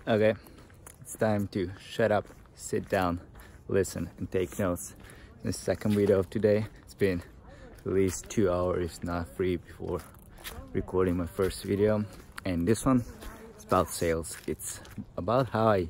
Okay, it's time to shut up, sit down, listen, and take notes. This second video of today. It's been at least 2 hours, if not 3, before recording my first video. And this one is about sales. It's about how I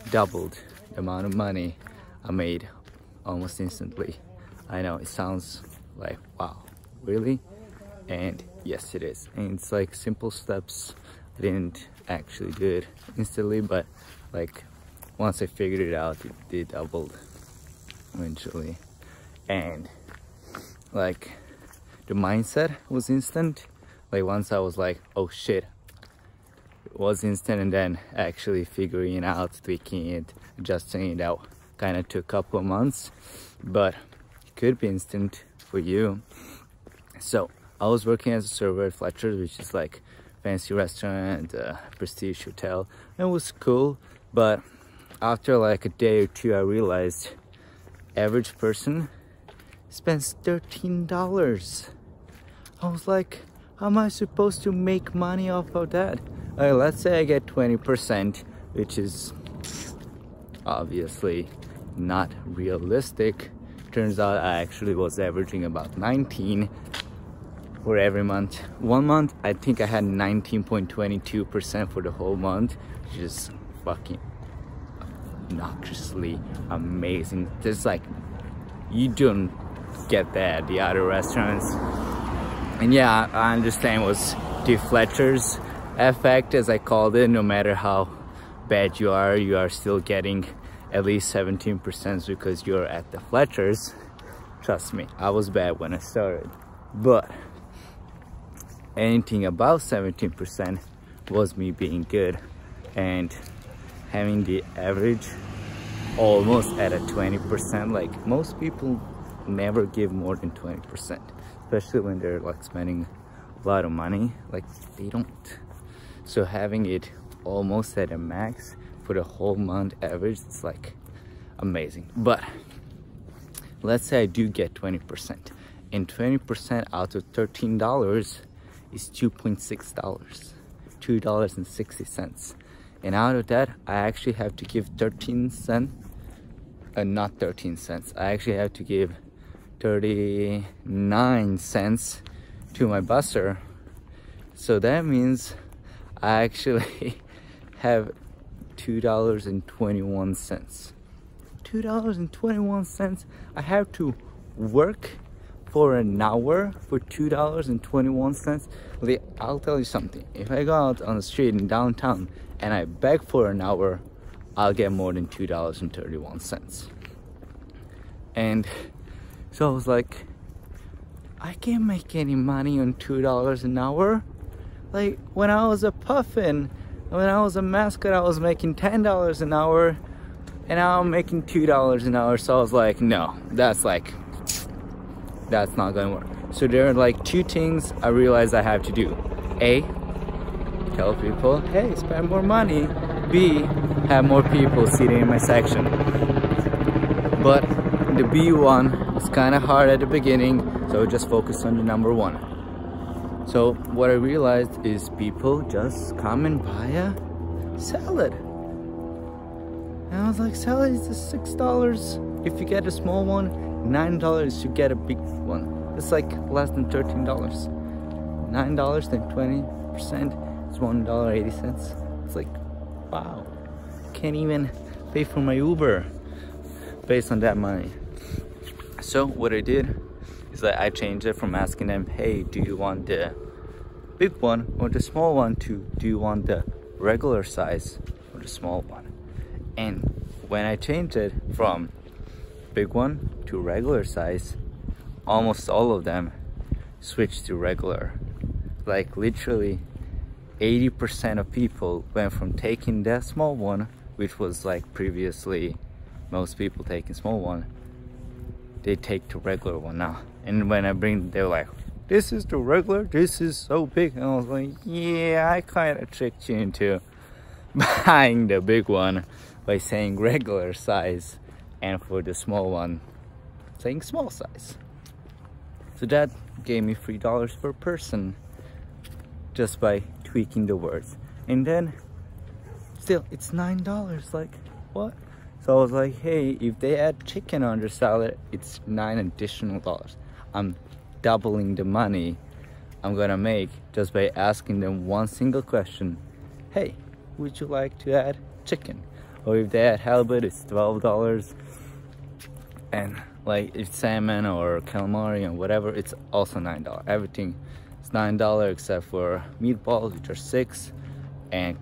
doubled the amount of money I made almost instantly. I know it sounds like, wow, really? And yes, it is. And it's like simple steps. I didn't actually do it instantly, but like once I figured it out, it doubled eventually. And like the mindset was instant. Like once I was like, oh shit, it was instant. And then actually figuring it out, tweaking it, adjusting it out kind of took a couple of months, but it could be instant for you. So I was working as a server at Fletcher's, which is like fancy restaurant, prestige hotel. It was cool, but after like a day or two, I realized average person spends $13. I was like, how am I supposed to make money off of that? Let's say I get 20%, which is obviously not realistic. Turns out I actually was averaging about 19 for every month. 1 month, I think I had 19.22% for the whole month, which is fucking obnoxiously amazing. Just like, you don't get that at the other restaurants. And yeah, I understand it was the Fletcher's effect, as I called it. No matter how bad you are still getting at least 17% because you're at the Fletcher's. Trust me, I was bad when I started, but anything above 17% was me being good, and having the average almost at a 20%. Like most people never give more than 20%, especially when they're like spending a lot of money. Like they don't. So having it almost at a max for the whole month average, it's like amazing. But let's say I do get 20%, and 20% out of $13 is $2.6, $2.60. And out of that, I actually have to give 13 cents, not 13 cents, I actually have to give 39 cents to my busser. So that means I actually have $2.21. $2.21. I have to work for an hour for $2.21. I'll tell you something. If I go out on the street in downtown and I beg for an hour, I'll get more than $2.31. And so I was like, I can't make any money on $2 an hour. Like when I was a puffin, when I was a mascot, I was making $10 an hour, and now I'm making $2 an hour. So I was like, no, that's not gonna work. So there are like two things I realized I have to do. A, tell people, hey, spend more money. B, have more people sitting in my section. But the B one was kind of hard at the beginning, so just focus on the number one. So what I realized is people just come and buy a salad. And I was like, salad is just $6 if you get a small one, $9 to get a big one. It's like less than $13. $9 then 20% is $1.80. It's like, wow, can't even pay for my Uber based on that money. So what I did is that I changed it from asking them, hey, do you want the big one or the small one, to do you want the regular size or the small one? And when I changed it from big one to regular size, almost all of them switched to regular. Like literally 80% of people went from taking that small one, which was like previously most people taking small one, they take the regular one now. And when I bring, they're like, this is the regular, this is so big. And I was like, yeah, I kind of tricked you into buying the big one by saying regular size, and for the small one saying small size. So that gave me $3 per person just by tweaking the words. And then still, it's $9. Like, what? So I was like, hey, if they add chicken on their salad, it's $9 additional. I'm doubling the money I'm gonna make just by asking them one single question. Hey, would you like to add chicken? Or if they add halibut, it's $12. And like if salmon or calamari or whatever, it's also $9. Everything is $9 except for meatballs, which are $6, and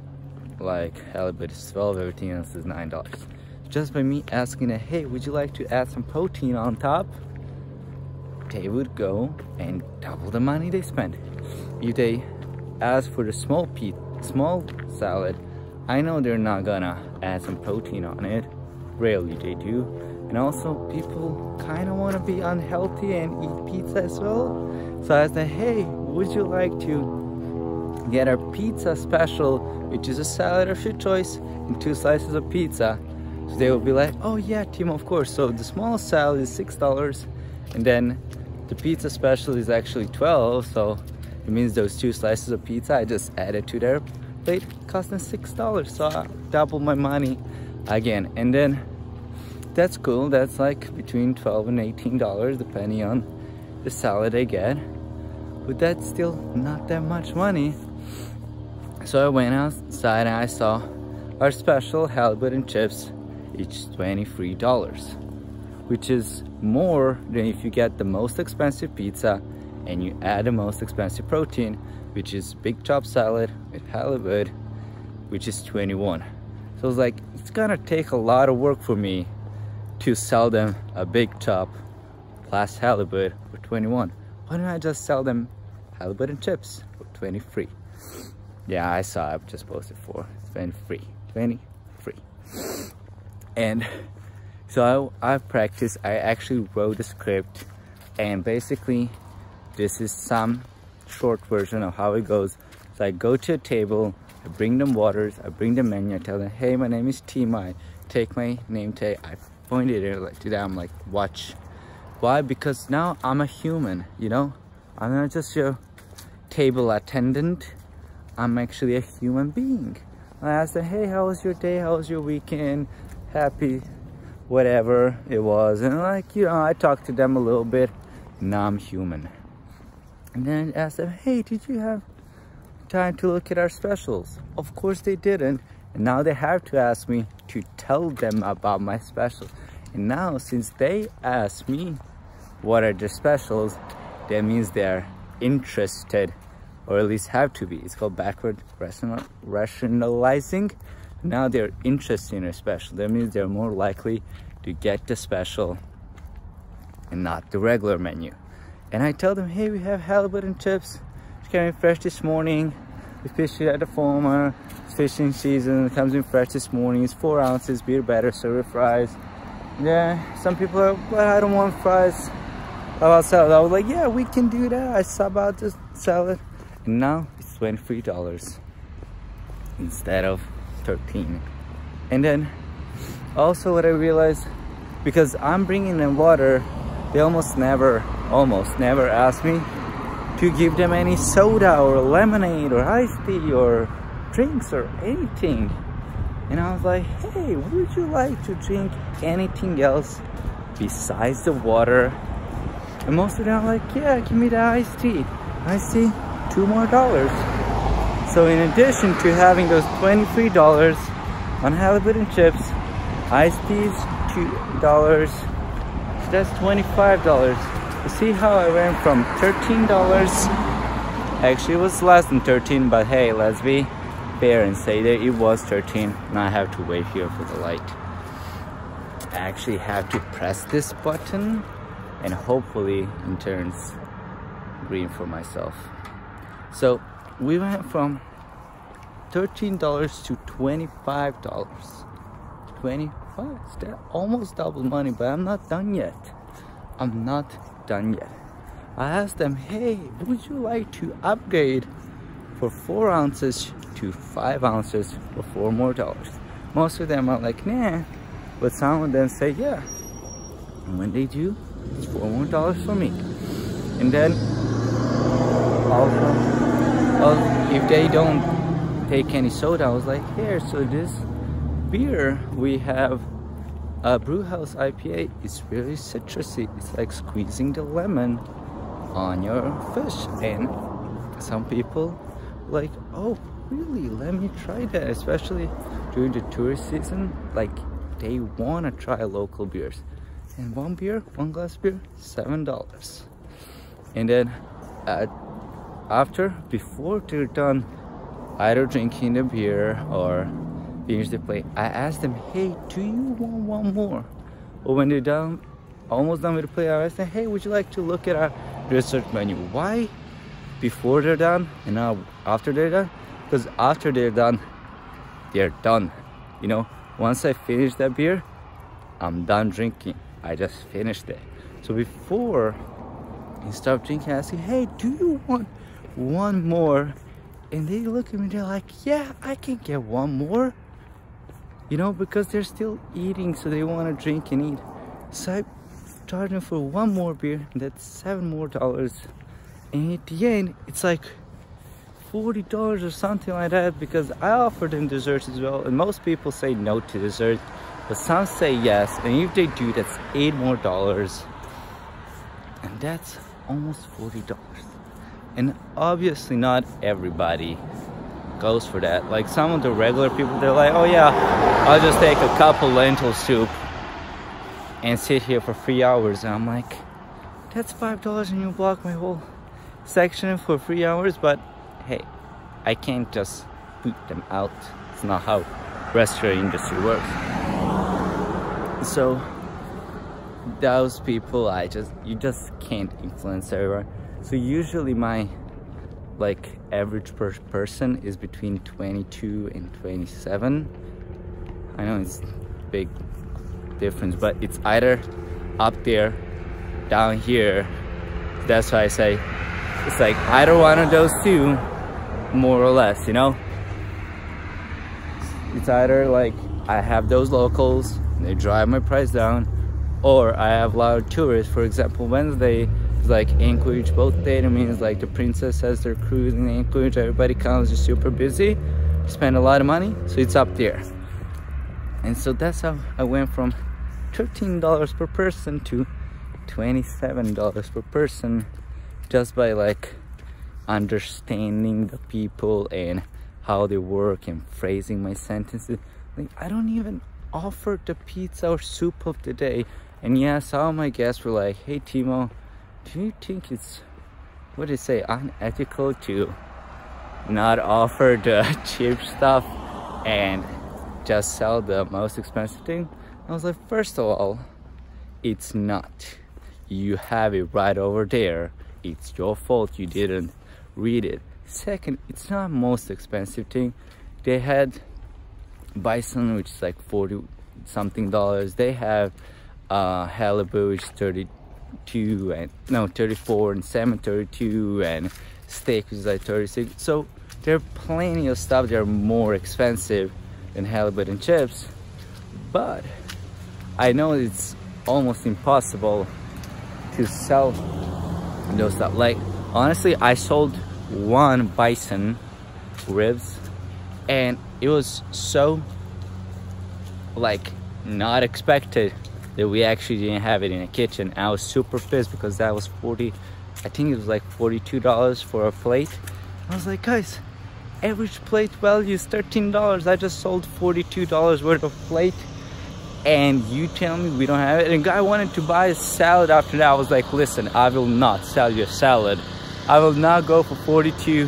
like halibut is $12. Everything else is $9. Just by me asking it, hey, would you like to add some protein on top? They would go and double the money they spend. If they ask for the small salad, I know they're not gonna add some protein on it. Rarely they do. And also, people kind of want to be unhealthy and eat pizza as well. So I said, hey, would you like to get a pizza special, which is a salad of your choice and 2 slices of pizza? So they will be like, oh yeah, Timo, of course. So the small salad is $6, and then the pizza special is actually $12. So it means those 2 slices of pizza I just added to their plate cost them $6. So I double my money again. And then that's cool. That's like between $12 and $18 depending on the salad I get. But that's still not that much money. So I went outside and I saw our special halibut and chips, each $23, which is more than if you get the most expensive pizza and you add the most expensive protein, which is big chop salad with halibut, which is $21. So I was like, it's gonna take a lot of work for me to sell them a big chop plus halibut for $21. Why don't I just sell them halibut and chips for $23? Yeah, I saw, I just posted for $23. And so I practiced. I actually wrote a script, and basically this is some short version of how it goes. So I go to a table, I bring them waters, I bring them menu, I tell them, hey, my name is Timo. I take my name tag, I pointed it like to them, like, watch. Why? Because now I'm a human, you know? I'm not just your table attendant. I'm actually a human being. I asked them, hey, how was your day? How was your weekend? Happy, whatever it was. And like, you know, I talked to them a little bit. Now I'm human. And then I asked them, hey, did you have time to look at our specials? Of course they didn't. And now they have to ask me to tell them about my special. And now, since they asked me what are the specials, that means they're interested, or at least have to be. It's called backward rationalizing. Now they're interested in a special. That means they're more likely to get the special and not the regular menu. And I tell them, hey, we have halibut and chips. It's coming fresh this morning. We fished it at the farmer. It's fishing season. It comes in fresh this morning. It's 4 ounces, beer better, serve with fries. Yeah, some people are, but I don't want fries. How about salad? I was like, yeah, we can do that. I sub out the salad. And now it's $23 instead of $13. And then also what I realized, because I'm bringing them water, they almost never ask me to give them any soda or lemonade or iced tea or drinks or anything. And I was like, hey, would you like to drink anything else besides the water? And most of them are like, yeah, give me the iced tea. Iced tea, $2 more. So in addition to having those $23 on halibut and chips, iced teas $2, so that's $25. You see how I went from $13, actually it was less than 13, but hey, let's be fair and say that it was 13. Now I have to wait here for the light. I actually have to press this button and hopefully it turns green for myself. So we went from $13 to $25. 25, that almost double money, but I'm not done yet. I'm not done yet. I asked them, hey, would you like to upgrade for 4 ounces to 5 ounces for $4 more? Most of them are like, nah, but some of them say, yeah. And when they do, it's $4 more for me. And then also if they don't take any soda. I was like, here, so this beer we have a Brewhouse IPA is really citrusy. It's like squeezing the lemon on your fish. And some people like, oh really, let me try that, especially during the tourist season. Like, they want to try local beers. And one glass beer, $7. And then before they're done either drinking the beer or finish the plate, I asked them, hey, do you want one more? Or when they're done, almost done with the plate, I asked them, hey, would you like to look at our dessert menu? Why before they're done and now after they're done? Because after they're done, you know. Once I finish that beer, I'm done drinking. I just finished it. So before you start drinking, I ask you, hey, do you want one more? And they look at me, they're like, yeah, I can get one more. You know, because they're still eating, so they want to drink and eat. So I charge them for one more beer, and that's $7 more. And at the end, it's like $40 or something like that, because I offer them desserts as well. And most people say no to dessert, but some say yes. And if they do, that's $8 more. And that's almost $40. And obviously not everybody goes for that. Like some of the regular people, they're like, oh yeah, I'll just take a cup of lentil soup and sit here for 3 hours. And I'm like, that's $5 and you block my whole section for 3 hours. But hey, I can't just boot them out. It's not how restaurant industry works. So those people, you just can't influence everyone. So usually my average per person is between 22 and 27. I know it's a big difference, but it's either up there, down here. That's why I say it's like either one of those two, more or less, you know. It's either like I have those locals, they drive my price down, or I have a lot of tourists. For example, Wednesday is like Anchorage boat day. It means like the princess has their cruise in Anchorage. Everybody comes, just super busy, spend a lot of money, so it's up there. And so that's how I went from $13 per person to $27 per person, just by like understanding the people and how they work and phrasing my sentences. Like, I don't even offer the pizza or soup of the day. And yeah, some of my guests were like, hey Timo, do you think it's, what do you say, unethical to not offer the cheap stuff and just sell the most expensive thing? I was like, first of all, it's not. You have it right over there. It's your fault you didn't read it. Second, it's not most expensive thing. They had bison, which is like 40 something dollars. They have halibut, which is 34, and salmon 32, and steak, which is like 36. So there are plenty of stuff that are more expensive than halibut and chips, but I know it's almost impossible to sell those stuff. Like, honestly, I sold one bison ribs and it was so like not expected that we actually didn't have it in the kitchen. I was super pissed because that was I think it was like $42 for a plate. I was like, guys, average plate value is $13. I just sold $42 worth of plate and you tell me we don't have it? And the guy wanted to buy a salad after that. I was like, listen, I will not sell you a salad. I will not go for 42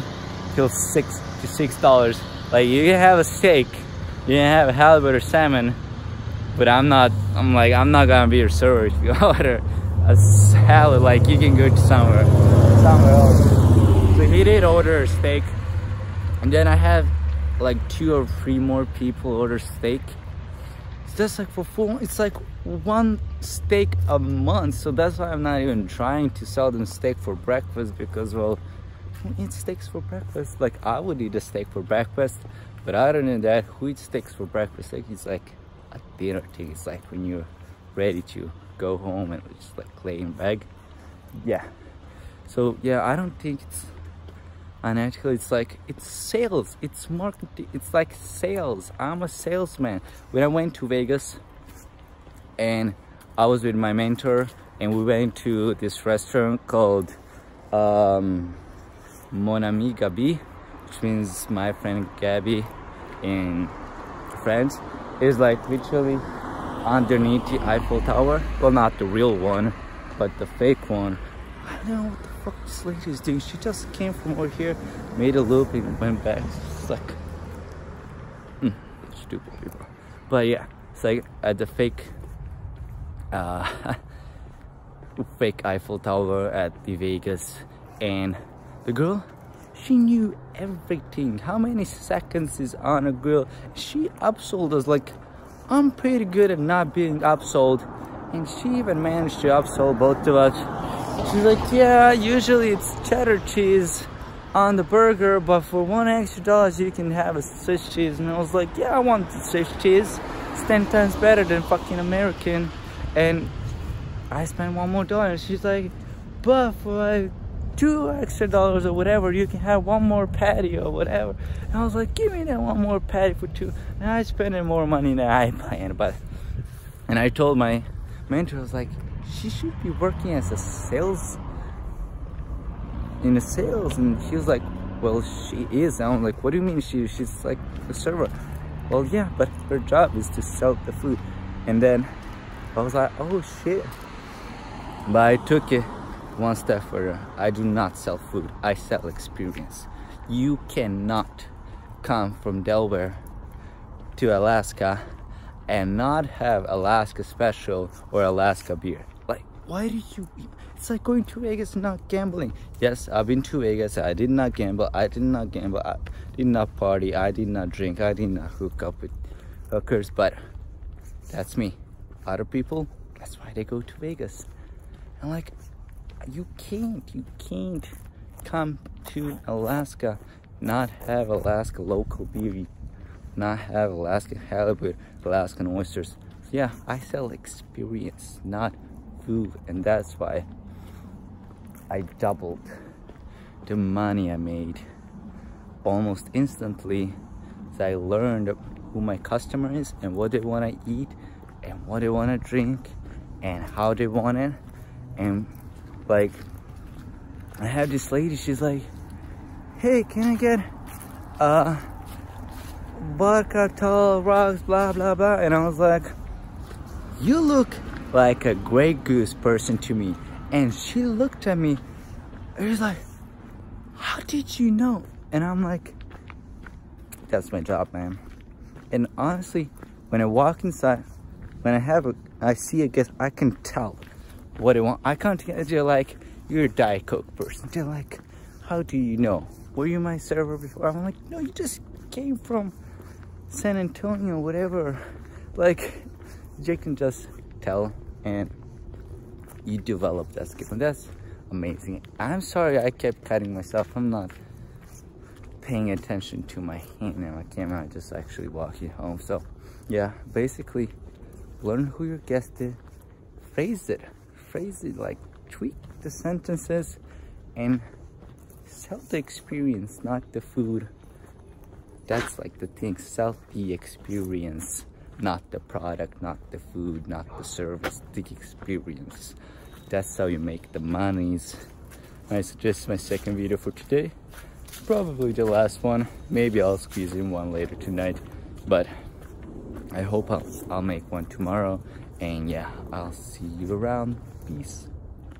till $6. Like, you can have a steak, you can have a halibut or salmon, but I'm not gonna be your server if you order a salad. Like, you can go to somewhere else. So he did order a steak, and then I have like 2 or 3 more people order steak. It's just like for 4, it's like 1 steak a month. So that's why I'm not even trying to sell them steak for breakfast, because, well, who eats steaks for breakfast? Like, I would eat a steak for breakfast, but other than that, who eats steaks for breakfast? Like, it's like a dinner thing. It's like when you're ready to go home and just like lay in bed. Yeah. So yeah, I don't think unethical. It's like, it's sales, it's marketing, it's like sales. I'm a salesman. When I went to Vegas and I was with my mentor and we went to this restaurant called Mon Ami Gabi, which means my friend Gabby in French. It's like literally underneath the Eiffel Tower. Well, not the real one, but the fake one. I don't know what the fuck this lady is doing. She just came from over here, made a loop and went back. It's like stupid people. But yeah, it's like at the fake fake Eiffel Tower at the Vegas, and the girl, she knew everything. How many seconds is on a grill? She upsold us. Like, I'm pretty good at not being upsold, and she even managed to upsell both of us. She's like, yeah, usually it's cheddar cheese on the burger, but for $1 extra you can have a Swiss cheese. And I was like, yeah, I want the Swiss cheese. It's 10 times better than fucking American. And I spent $1 more. And she's like, but for like $2 extra or whatever, you can have 1 more patty or whatever. And I was like, give me that 1 more patty for 2. And I spending more money than I planned. But, and I told my mentor, I was like, she should be working as a sales, in the sales. And she was like, well, she is. And I'm like, what do you mean she's like a server? Well, yeah, but her job is to sell the food. And then I was like, oh shit. But I took it one step further. I do not sell food, I sell experience. You cannot come from Delaware to Alaska and not have Alaska special or Alaska beer. Like, why do you? It's like going to Vegas and not gambling. Yes, I've been to Vegas. I did not gamble. I did not gamble. I did not party. I did not drink. I did not hook up with hookers. But that's me. Other people, that's why they go to Vegas. And like, you can't come to Alaska, not have Alaska local beer, not have Alaska halibut, Alaskan oysters. Yeah, I sell experience, not food, and that's why I doubled the money I made almost instantly. So I learned who my customer is and what they want to eat and what they want to drink and how they want it. And like, I had this lady, she's like, hey, can I get vodka, tall rocks, blah blah blah. And I was like, you look like a Grey Goose person to me. And she looked at me and she's like, how did you know? And I'm like, that's my job, man. And honestly, when I walk inside, when I see a guest, I can tell what they want. I can't get, they're like, you're a Diet Coke person. They're like, how do you know? Were you my server before? I'm like, no, you just came from San Antonio, whatever. Like, you can just tell, and you develop that skill, and that's amazing. I'm sorry I kept cutting myself. I'm not paying attention to my hand and my camera. I just actually walking home. So yeah, basically, learn who your guest is, phrase it, like tweak the sentences, and sell the experience, not the food. That's like the thing. Sell the experience, not the product, not the food, not the service, the experience. That's how you make the monies. I suggest my second video for today. Probably the last one. Maybe I'll squeeze in one later tonight, but I hope I'll make one tomorrow. And yeah, I'll see you around. Peace.